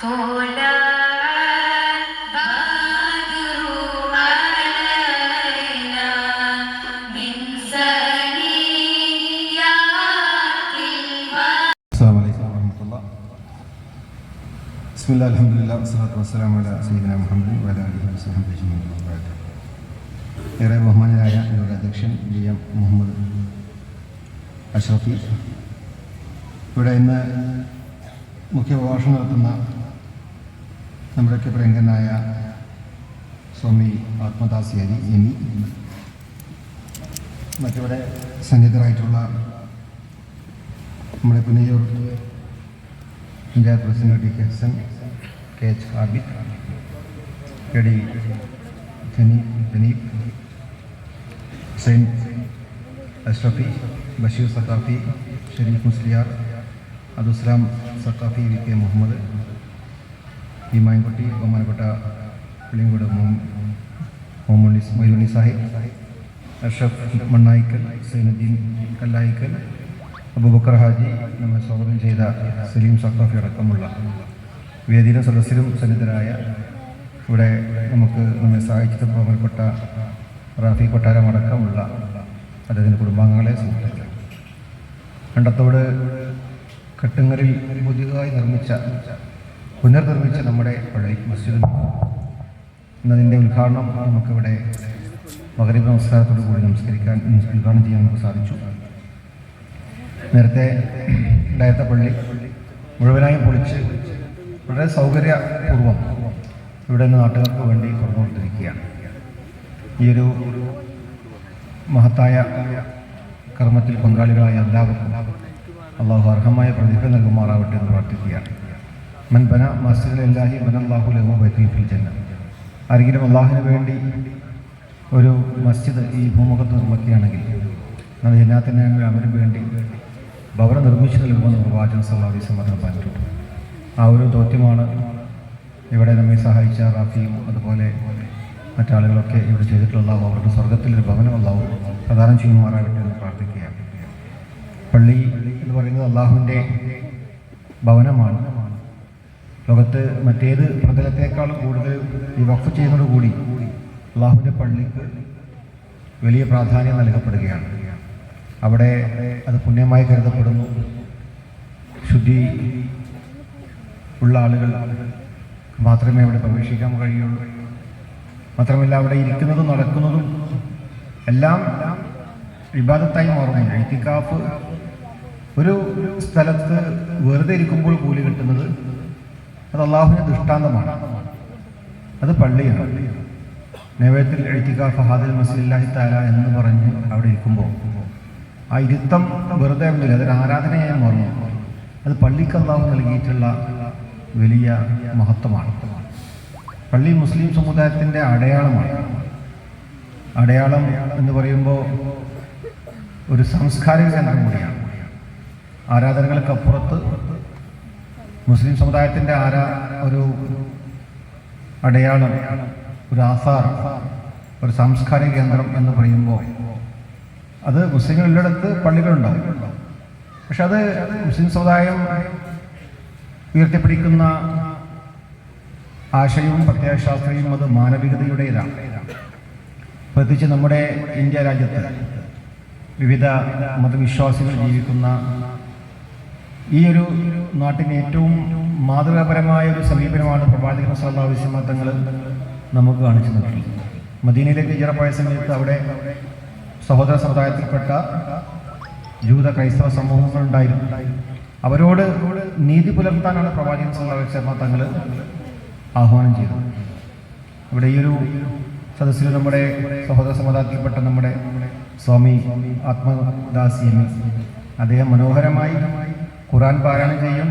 ബിസ്മില്ലാ അൽഹംദുലില്ലാ വസ്സലാത്തു വസ്സലാമു അലാ സയ്യിദിനാ മുഹമ്മദ് വഅലാ ആലിഹി വസഹ്ബിഹി അജ്മഈൻ. ഏറെ ബഹുമാനനായ യോഗ അധ്യക്ഷൻ എം മുഹമ്മദ് അഷ്റഫി, ഇവിടെ ഇന്ന് മുഖ്യ പ്രഭാഷണം നടത്തുന്ന നമ്മുടെയൊക്കെ പ്രിയങ്കരനായ സ്വാമി ആത്മദാസ് ഹരി എം ഇ, മറ്റിവിടെ സന്നിഹിതരായിട്ടുള്ള നമ്മുടെ Punnayur panchayat president T K Hasan, K H Abid, K D Khaneef, Hussain Ashrafi, Basheer Saqafi, Shareef Musliyar, Abdussalam Saqafi, V K Muhammad, E Mayankutty, ബഹുമാനപ്പെട്ട വെളിയങ്കോട് മൊയ്തുണ്ണി സാഹിബ്, അഷ്റഫ് മണ്ണായിക്കൽ, സൈനുദ്ദീൻ കല്ലായിക്കൽ, അബൂബക്കർ ഹാജി, നമ്മെ സ്വാഗതം ചെയ്ത സലീം സഖാഫി അടക്കമുള്ള വേദിയിലും സദസ്സിലും സന്നിധരായ ഇവിടെ നമുക്ക് നമ്മെ സഹായിച്ചത് ബഹുമാനപ്പെട്ട റാഫി കൊട്ടാരം അടക്കമുള്ള അദ്ദേഹത്തിൻ്റെ കുടുംബാംഗങ്ങളെ സുഹൃത്തുക്കളെ, കണ്ടത്തോട് കട്ടുങ്ങലിൽ പുതിയതായി പുനർനിർമ്മിച്ച നമ്മുടെ പള്ളി മസ്ജിദ് എന്നതിൻ്റെ ഉദ്ഘാടനം നമുക്കിവിടെ മഗ്‌രിബ് നമസ്കാരത്തോടു കൂടി ഉദ്ഘാടനം ചെയ്യാൻ നമുക്ക് സാധിച്ചു. നേരത്തെ ഉണ്ടായിരുന്ന പള്ളി മുഴുവനായും പൊളിച്ച് വളരെ സൗകര്യപൂർവ്വം ഇവിടെ നിന്ന് നാട്ടുകാർക്ക് വേണ്ടി തുറന്നു കൊടുത്തിരിക്കുകയാണ്. ഈ ഒരു മഹത്തായ കർമ്മത്തിൽ പങ്കാളികളായ എല്ലാവർക്കും അള്ളാഹു അർഹമായ പ്രതിഫലം നൽകുമാറാവട്ടെ എന്ന് പ്രാർത്ഥിക്കുകയാണ്. മൻ ബന മസ്ജിദല്ലാഹി ബനല്ലാഹു ലഹു ബൈതൻ ഫിൽ ജന്ന. ആരെങ്കിലും അള്ളാഹുവിന് വേണ്ടി ഒരു മസ്ജിദ് ഈ ഭൂമുഖത്ത് നിർമ്മിക്കുകയാണെങ്കിൽ അത് ജന്നാത്തിന് അവന് വേണ്ടി ഭവനം നിർമ്മിച്ചു നൽകുമെന്ന് പ്രവാചകൻ സല്ലല്ലാഹു അലൈഹി വസല്ലം പറഞ്ഞിട്ടുണ്ട്. ആ ഒരു ദൗത്യമാണ് ഇവിടെ നമ്മെ സഹായിച്ച റാഫിയും അതുപോലെ മറ്റാളുകളൊക്കെ ഇവിടെ ചെയ്തിട്ടുള്ള അവർക്ക് സ്വർഗത്തിലൊരു ഭവനം അല്ലാഹു പ്രദാനം ചെയ്യുമാറാകട്ടെ എന്ന് പ്രാർത്ഥിക്കുകയാണ്. പള്ളി എന്ന് പറയുന്നത് അള്ളാഹുവിൻ്റെ ഭവനമാണ്. ലോകത്ത് മറ്റേത് പ്രതലത്തേക്കാളും കൂടുതൽ ഈ വഖഫ് ചെയ്യുന്നതോടുകൂടി അള്ളാഹുവിൻ്റെ പള്ളിക്ക് വലിയ പ്രാധാന്യം നൽകപ്പെടുകയാണ്. അവിടെ അത് പുണ്യമായി കരുതപ്പെടുന്നു. ശുദ്ധി ഉള്ള ആളുകൾ മാത്രമേ അവിടെ പ്രവേശിക്കാൻ കഴിയുള്ളൂ. മാത്രമല്ല അവിടെ ഇരിക്കുന്നതും നടക്കുന്നതും എല്ലാം ഇബാദത്തായി മാറുന്നു. ഇത്തിക്കാഫ് ഒരു സ്ഥലത്ത് വെറുതെ ഇരിക്കുമ്പോൾ കൂലി കിട്ടുന്നത് അത് അള്ളാഹുവിൻ്റെ ദൃഷ്ടാന്തമാണ്. അത് പള്ളിയാണ്. നബിയത്തിൽ ഇത്തിക്കാഫ് ഹാദിൽ മസ്ജിദില്ലാഹി തആല എന്ന് പറഞ്ഞ് അവിടെ ഇരിക്കുമ്പോൾ ആ ഇരുത്തം വെറുതെ ഒന്നുമില്ല, അതൊരു ആരാധനയായി മാറുന്നു. അത് പള്ളിക്ക് അല്ലാഹു നൽകിയിട്ടുള്ള വലിയ മഹത്വമാണ്. പള്ളി മുസ്ലിം സമുദായത്തിൻ്റെ അടയാളമാണ്. അടയാളം എന്ന് പറയുമ്പോൾ ഒരു സാംസ്കാരിക കേന്ദ്രം കൂടിയാണ്. ആരാധനകൾക്കപ്പുറത്ത് മുസ്ലിം സമുദായത്തിൻ്റെ ഒരു അടയാളം, ഒരു ആസാർ, ഒരു സാംസ്കാരിക കേന്ദ്രം എന്ന് പറയുമ്പോൾ അത് മുസ്ലിങ്ങളുള്ളിടത്ത് പള്ളികളുണ്ടാവും. പക്ഷെ അത് മുസ്ലിം സമുദായം ഉയർത്തിപ്പിടിക്കുന്ന ആശയവും പ്രത്യയശാസ്ത്രയും അത് മാനവികതയുടേതാണ്. പ്രത്യേകിച്ച് നമ്മുടെ ഇന്ത്യ രാജ്യത്ത് വിവിധ മതവിശ്വാസികൾ ജീവിക്കുന്ന ഈ ഒരു നാട്ടിന് ഏറ്റവും മാതൃകാപരമായ ഒരു സമീപനമാണ് പ്രവാചകൻ സല്ലല്ലാഹു അലൈഹി വസല്ലം തങ്ങൾ നമുക്ക് കാണിച്ചു നൽകി. മദീനയിലേക്ക് ഹിജ്റ പോയ സമയത്ത് അവിടെ സഹോദര സമുദായത്തിൽപ്പെട്ട ജൂത ക്രൈസ്തവ സമൂഹങ്ങളുണ്ടായിരുന്നു. അവരോട് നീതി പുലർത്താനാണ് പ്രവാചകൻ സല്ലല്ലാഹു അലൈഹി വസല്ലം തങ്ങൾ ആഹ്വാനം ചെയ്തത്. ഇവിടെ ഈ ഒരു സദസ്സിൽ നമ്മുടെ സഹോദര സമുദായത്തിൽപ്പെട്ട നമ്മുടെ സ്വാമി ആത്മദാസ് എം ഇ, അദ്ദേഹം മനോഹരമായി ഖുർആൻ പാരായണം ചെയ്യും,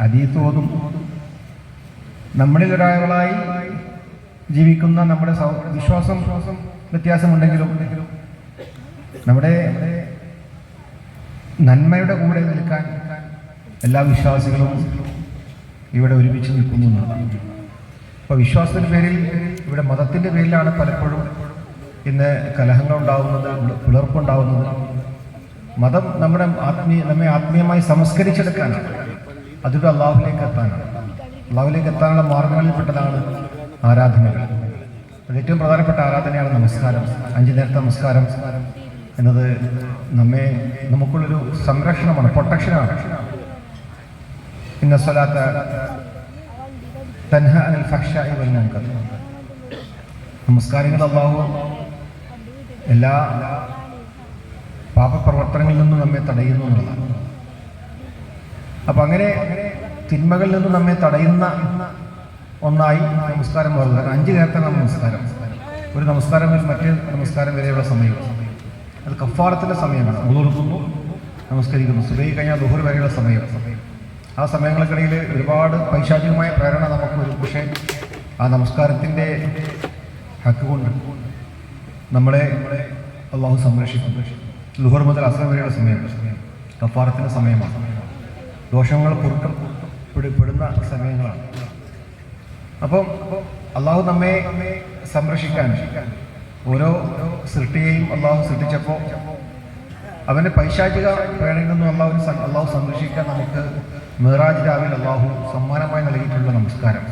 ഹദീസ് ഓതും. നമ്മളിൽ ഒരാളായി ജീവിക്കുന്ന നമ്മുടെ വിശ്വാസം വ്യത്യാസമുണ്ടെങ്കിലും നമ്മുടെ നന്മയുടെ കൂടെ നിൽക്കാൻ എല്ലാ വിശ്വാസികളും ഇവിടെ ഒരുമിച്ച് നിൽക്കുന്നു എന്നതാണ്. അപ്പോൾ വിശ്വാസത്തിൻ്റെ പേരിൽ, ഇവിടെ മതത്തിൻ്റെ പേരിലാണ് പലപ്പോഴും ഇന്ന് കലഹങ്ങളുണ്ടാവുന്നത്, പിളർപ്പുണ്ടാവുന്നത്. മതം നമ്മെ ആത്മീയമായി സംസ്കരിച്ചെടുക്കാനാണ്, അതിലൂടെ അള്ളാഹുവിലേക്ക് എത്താനാണ്. അള്ളാഹുവിലേക്ക് എത്താനുള്ള മാർഗങ്ങളിൽപ്പെട്ടതാണ് ആരാധനകൾ. അതിൽ ഏറ്റവും പ്രധാനപ്പെട്ട ആരാധനയാണ് നമസ്കാരം. 5 നേരത്തെ നമസ്കാരം എന്നത് നമുക്കുള്ളൊരു സംരക്ഷണമാണ്, പ്രൊട്ടക്ഷനാണ്. ഇന്ന സ്വലാത്ത തൻഹ അനിൽ ഫഹ്ശാഇ വൽ മുൻകർ. നമസ്കാരങ്ങൾ അള്ളാഹു എല്ലാ പാപപ്രവർത്തനങ്ങളിൽ നിന്നും നമ്മെ തടയുന്നു എന്നുള്ളതാണ്. അപ്പം അങ്ങനെ തിന്മകളിൽ നിന്ന് നമ്മെ തടയുന്ന ഒന്നായി നമസ്കാരം മാറുന്നത്. 5 നേരത്തെ നമസ്കാരം, ഒരു നമസ്കാരം മുതൽ മറ്റേ നമസ്കാരം വരെയുള്ള സമയം അത് കഫാറത്തിൻ്റെ സമയമാണ്. ഉളുക്കുന്നു, നമസ്കരിക്കുന്നു. സുബഹി കഴിഞ്ഞാൽ ദുഹർ വരെയുള്ള സമയം. ആ സമയങ്ങൾക്കിടയിൽ ഒരുപാട് പൈശാചികമായ പ്രേരണ നമുക്ക് വരും. പക്ഷേ ആ നമസ്കാരത്തിൻ്റെ ഹക്ക് കൊണ്ട് നമ്മളെ അള്ളാഹു സംരക്ഷിക്കും. ദുഹർ മുതൽ അസ്ർ വരെയുള്ള സമയം കഫാറത്തിൻ്റെ സമയമാണ്. ദോഷങ്ങൾ പെടുന്ന സമയങ്ങളാണ്. അപ്പം അള്ളാഹു നമ്മെ സംരക്ഷിക്കാൻ ഓരോ സൃഷ്ടിയെയും അള്ളാഹു സൃഷ്ടിച്ചപ്പോൾ അവൻ്റെ പൈശാചിക പ്രേരണയിൽ നിന്നും അള്ളാഹു സംരക്ഷിക്കാൻ നമുക്ക് മിറാജ് രാവിലെ അള്ളാഹു സമ്മാനമായി നൽകിയിട്ടുള്ള നമസ്കാരം.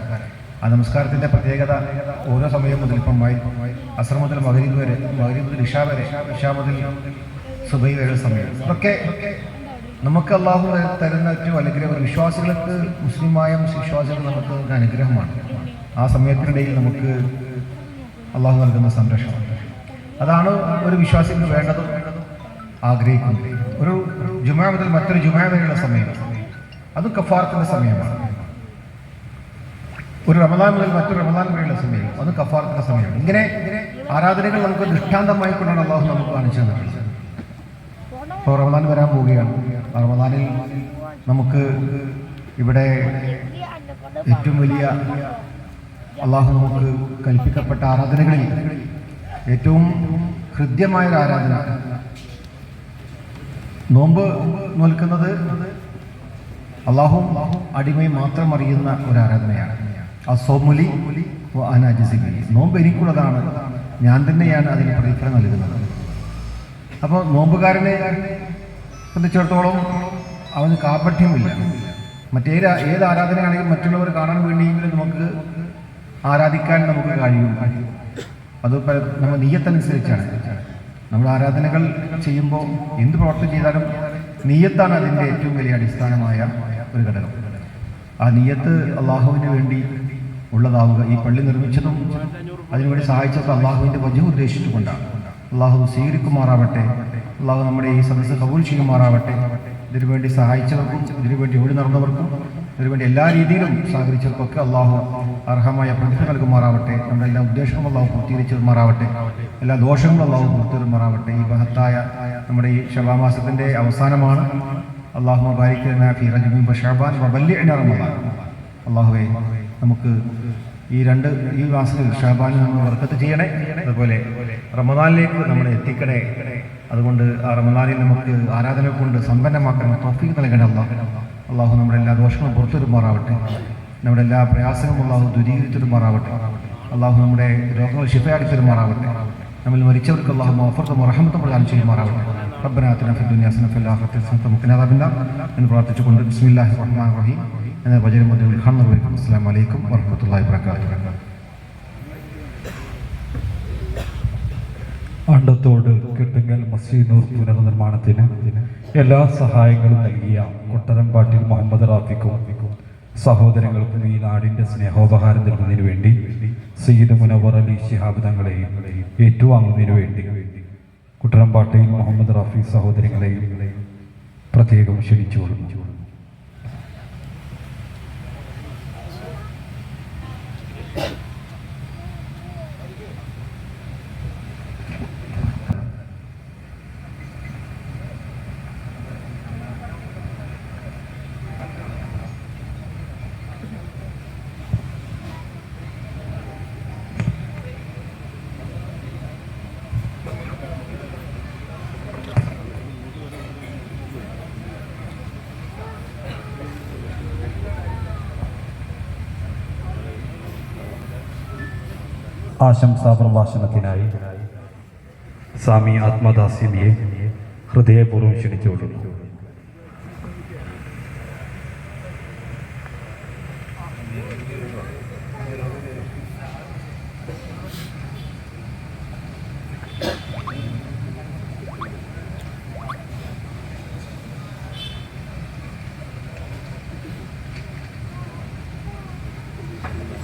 ആ നമസ്കാരത്തിൻ്റെ പ്രത്യേകത ഓരോ സമയം മുതൽ ഇപ്പം അസ്ർ മുതൽ മഗ്രിബ് വരെ, മഗ്രിബ് മുതൽ ഇഷാ വരെ, ഇഷാ മുതൽ സുബഹി വരെയുള്ള സമയം, ഇതൊക്കെ നമുക്ക് അള്ളാഹു തരുന്ന ഏറ്റവും അനുഗ്രഹം. വിശ്വാസികൾക്ക്, മുസ്ലിമായ വിശ്വാസികൾ നമുക്ക് ഒരു അനുഗ്രഹമാണ്. ആ സമയത്തിനിടയിൽ നമുക്ക് അള്ളാഹു നൽകുന്ന സംരക്ഷണം, അതാണ് ഒരു വിശ്വാസിക്ക് വേണ്ടതും ആഗ്രഹിക്കുന്നത്. ഒരു ജുമാ മുതൽ മറ്റൊരു ജുമാ വരെയുള്ള സമയം അത് കഫാറത്തിൻ്റെ സമയമാണ്. ഒരു റമദാൻ മുതൽ മറ്റൊരു റമദാൻ വരെയുള്ള സമയം അത് കഫാറത്തിൻ്റെ സമയമാണ്. ഇങ്ങനെ ആരാധനകൾ നമുക്ക് ദൃഷ്ടാന്തമായി കൊണ്ടാണ് അള്ളാഹു നമുക്ക് കാണിച്ചു തന്നിട്ടുള്ളത്. ഇപ്പോൾ റമദാൻ വരാൻ പോവുകയാണ്. റമദാനിൽ നമുക്ക് ഇവിടെ ഏറ്റവും വലിയ അള്ളാഹു നമുക്ക് കൽപ്പിക്കപ്പെട്ട ആരാധനകളിൽ ഏറ്റവും ഹൃദ്യമായൊരു ആരാധന, നോമ്പ് നോൽക്കുന്നത് അള്ളാഹും അടിമയും മാത്രം അറിയുന്ന ഒരു ആരാധനയാണ്. അസോമുലി അനാജിസിബലി, നോമ്പ് എനിക്കുള്ളതാണ്, ഞാൻ തന്നെയാണ് അതിന് പ്രതിഫലം നൽകുന്നത്. അപ്പോൾ നോമ്പുകാരനെ സംബന്ധിച്ചിടത്തോളം അവന് കാപഠ്യമില്ല. ഏത് ആരാധനയാണെങ്കിലും മറ്റുള്ളവർ കാണാൻ വേണ്ടിയെങ്കിലും നമുക്ക് ആരാധിക്കാൻ നമുക്ക് കഴിയും. അത് നമ്മൾ നിയ്യത്തനുസരിച്ചാണ്. നമ്മൾ ആരാധനകൾ ചെയ്യുമ്പോൾ എന്ത് പ്രവർത്തനം ചെയ്താലും നിയ്യത്താണ് അതിൻ്റെ ഏറ്റവും വലിയ അടിസ്ഥാനമായ ഒരു ഘടകം. ആ നിയ്യത്ത് അള്ളാഹുവിന് വേണ്ടി ഉള്ളതാവുക. ഈ പള്ളി നിർമ്മിച്ചതും അതിനുവേണ്ടി സഹായിച്ചതൊക്കെ അള്ളാഹുവിൻ്റെ വജഹ് ഉദ്ദേശിച്ചുകൊണ്ടാണ്. അള്ളാഹു സ്വീകരിക്കുമാറാവട്ടെ. അള്ളാഹു നമ്മുടെ ഈ സദസ്സ് കബൂൽ ചെയ്യുമാറാവട്ടെ. ഇതിനുവേണ്ടി സഹായിച്ചവർക്കും ഇതിനുവേണ്ടി ഓടി നടന്നവർക്കും ഇതിനുവേണ്ടി എല്ലാ രീതിയിലും സഹകരിച്ചവർക്കൊക്കെ അള്ളാഹു അർഹമായ പ്രതിഫലം നൽകുമാറാവട്ടെ. നമ്മുടെ എല്ലാ ഉദ്ദേശങ്ങളും അള്ളാഹു പൂർത്തീകരിച്ചതുമാറാവട്ടെ. എല്ലാ ദോഷങ്ങളും അള്ളാഹു പൂർത്തീരുമാറാവട്ടെ. ഈ മഹത്തായ നമ്മുടെ ഈ ശഅബാൻ മാസത്തിൻ്റെ അവസാനമാണ്. അള്ളാഹു ബാരിക് ലനാ ഫീ റജബിൻ വശഅബാൻ വബല്ലിഗ്നാ റമളാൻ. അള്ളാഹുവേ, നമുക്ക് ഈ മാസത്തിൽ ശഅബാനിൽ നമ്മൾ ബർക്കത്ത് ചെയ്യണേ, അതുപോലെ റമദാനിലേക്ക് നമ്മളെ എത്തിക്കണേ. അതുകൊണ്ട് ആ റമദാനിൽ നമുക്ക് ആരാധന കൊണ്ട് സമ്പന്നമാക്കാൻ തൗഫീഖ് നൽകണേ. അള്ളാഹു നമ്മുടെ എല്ലാ ദോഷങ്ങളും പുറത്തുവരുമാറാവട്ടെ. നമ്മുടെ എല്ലാ പ്രയാസങ്ങളും അള്ളാഹു ദൂരീകരിച്ചിരുമാറാവട്ടെ. അള്ളാഹു നമ്മുടെ രോഗങ്ങൾ ശിഫയാക്കി തരുമാറാവട്ടെ. നമ്മൾ മരിച്ചവർക്ക് അള്ളാഹു മഗ്ഫിറത്തും റഹ്മത്തും പ്രദാനം ചെയ്യുമാറാവട്ടെ. റബ്ബനാ ആതിനാ ഫിദ് ദുനിയാ ഹസനത്തും വഫിൽ ആഖിറതി ഹസനത്തും വഖിനാ അദാബന്നാർ എന്ന് പ്രാർത്ഥിച്ചുകൊണ്ട് ബിസ്മില്ലാഹിർ റഹ്മാനിർ റഹീം എന്ന വചനം മുതൽ ഖാനർവൈക്കും അസ്സലാമു അലൈക്കും വറഹ്മത്തുള്ളാഹി വബറകാതുഹു. അണ്ടത്തോട് കിട്ടുങ്ങൽ മസ്ജിദ് നൂർ പുനർനിർമ്മാണത്തിന് എല്ലാ സഹായങ്ങളും നൽകിയ കൊട്ടരംപാട്ടിൽ മുഹമ്മദ് റാഫിക്കും സഹോദരങ്ങൾക്കും ഈ നാടിൻ്റെ സ്നേഹോപഹാരം നൽകുന്നതിന് വേണ്ടി സയ്യിദ് മുനവ്വർ അലി ശിഹാബ് തങ്ങളെയും ഏറ്റുവാങ്ങുന്നതിന് വേണ്ടി കുട്ടരംപാട്ടിൽ മുഹമ്മദ് റാഫി സഹോദരങ്ങളെയും പ്രത്യേകം ക്ഷണിച്ചുകൊള്ളുന്നു. ആശംസാ പ്രഭാഷണത്തിനായി സ്വാമി ആത്മദാസ്യമിയെ ഹൃദയപൂർവ്വം ക്ഷണിച്ചുകൊള്ളുന്നു. Bye.